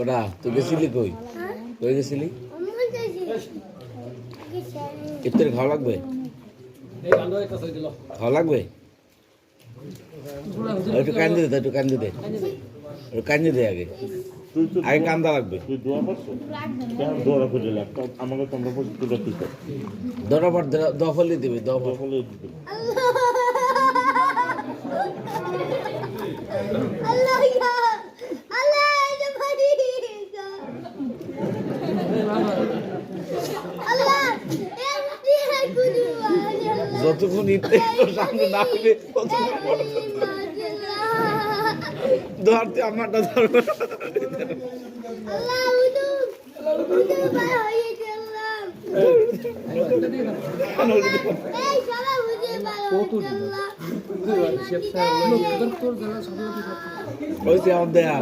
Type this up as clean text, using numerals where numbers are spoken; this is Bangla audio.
ওটা তুই গেছিলি কই? কই গেছিলি? ইফতারি খাওয়া লাগবে? খাওয়া লাগবে? একটু কান্দে দে, একটু কান্দে দে, একটু কান্দে দে আগে, আগে কান্দা লাগবে। দরা পর দফলি দিবি, দফলি দিবি। যতক্ষণ ইতে সামনে না আসবে ধরতে আমারটা ধরবে। ওই যে আমার দেয়া